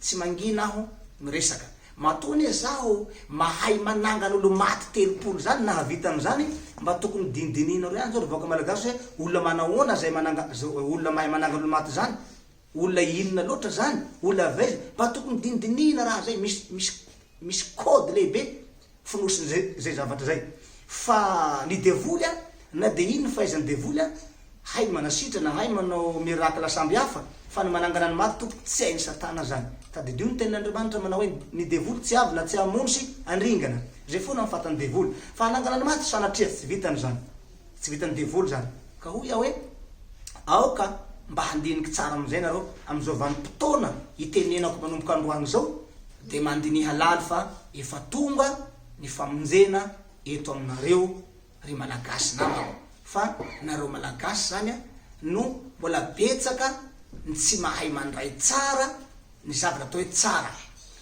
tsy mangina aho miresaka matony zaho mahay manangan'olo maty telopolo zany nahavita am'zany mba tokony dindinina ro ihany zao revoaka malagasy hoe olona manahoana zay olona mahay manangan'olo maty zany olona inona loatra zany olona vaizy mba tokony dindinina raha zay misy code lehibe finosiny zay zavatra zay fa ny devoly a na de ino fahaizany devoly a hay manasitra na hay manao miracle samby hafa fa ny manangana ny maty tompoko tsy hainy satana zany tadidio ny tenin'Andriamanitra manao hoe ny devoly tsy avy na tsy amonosy andringana zay foana mifatany devoly fa anangana ny maty sanatria tsy vitany zany tsy vitany devoly zany ka hoy aho hoe aoka mba handiniky tsara am'izay nareo am'izao vanim-potoana itenenako manomboka androany zao de mandiniha laly fa efa tonga ny famonjena eto aminareo ry malagasy namako fa nareo malagasy zany a no mbola betsaka ny tsy mahay mandray tsara ny zavatra atao hoe tsara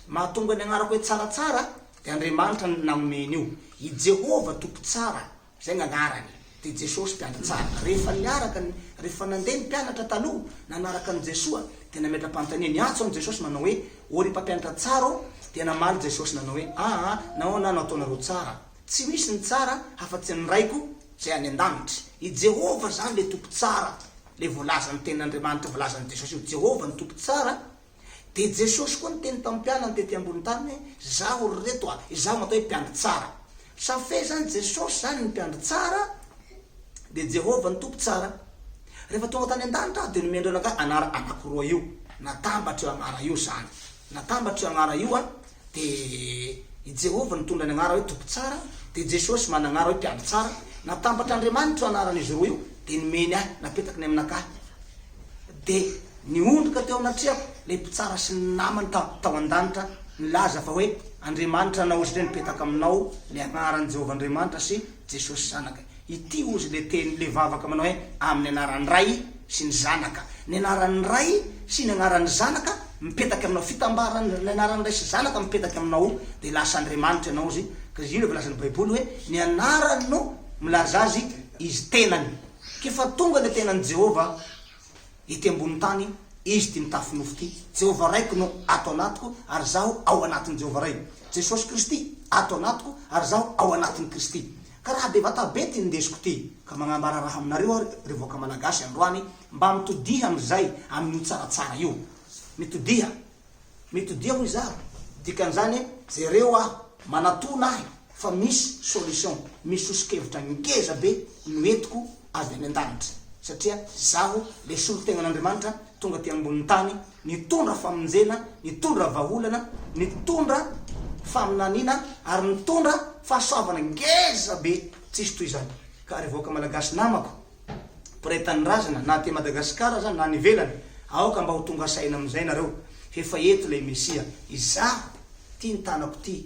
mahatonga ny agnarako hoe tsaratsara de Andriamanitra nameny io i Jehova tompo tsara zay gn'agnarany de Jesosy mpianatra tsara rehefa nandeha ny mpianatra taloha nanaraka an Jesoa de nametra-panontania niatso an Jesosy manao hoe ory mpampianatra tsara de namaly Jesosy nanao hoe nahoana nataonareo tsara tsy misy ny tsara hafa-tsy ny raiko zay any an-danitry i Jehova zany le tompo tsara le voalazany tenin'Andriamanitra voalazany Jesosy io Jehova ny tompo tsara de Jesosy koa ny teny tamin'ny mpianany tety ambony tany hoe zaho reto izaho matao hoe mpiandry tsara safe zany Jesosy zany ny mpiandry tsara de Jehova ny tompo tsara rehefa tonga tany an-danitra de nomendreo anara anakiroa io natambatra io agnara io zany natambatra io agnara io de i Jehova nitondra ny agnara hoe tompo tsara de Jesosy mana agnara hoe mpiandry tsara natambatra Andriamanitra anaran'izy roa io de nimeny ahy napetaky ny aminakahy de niondrika teo anatriako le mpitsara sy ny namany tao an-danitra nilaza fa hoe Andriamanitra nao izy re nipetaka aminao le agnaran'i Jehova Andriamanitra sy Jesosy zanaka ity ozy le teny le vavaka manao hoe amin'ny anaran'ny ray sy ny zanaka ny anaran'ny ray sy ny agnaran'ny zanaka mipetaky aminao fitambarany anaran'ny ray sy zanaka mipetaky aminao de lasa Andriamanitra ianao izy ka ino volazan'ny baiboly hoe ny anarany no milaza azy izy tenany kefa tonga le tenan'i Jehova ity ambony tany izy ty mitafy nofo ty Jehova raiky no ato anatiko ary zaho ao anatin'ny Jehova ray Jesosy Kristy ato anatiko ary zaho ao anatin'ny Kristy ka raha bevata be ty ndesiko ty ka magnambara raha aminareo revoaka malagasy androany mba mitodiha am'izay amin'ny tsaratsara io mitodiha hoy zaho dikan'izany jereo aho manatona ahy fa misy solution misy osikevitra ngeza be noentiko avy any an-danitra satria zaho le solo-tegnan'Andriamanitra tonga ty ambony tany nitondra famonjena nitondra vaholana nitondra faminanina ary nitondra fahasoavana ngeza be tsisy toy zany ka revoaka malagasy namako mpiray-tany razana na ty Madagasikara zany na nivelany aoka mba ho tonga saina am'izay nareo efa eto le Mesia izaho ty ny tanako ty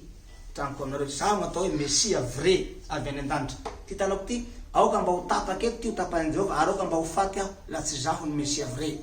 tranoko aminareo zaho atao hoe Mesia vrai avy any an-danitra ty tanako ty aoka mba ho tapaky eto ty ho tapan'i Jehova ary aoka mba ho faty aho la tsy zaho ny Mesia vrai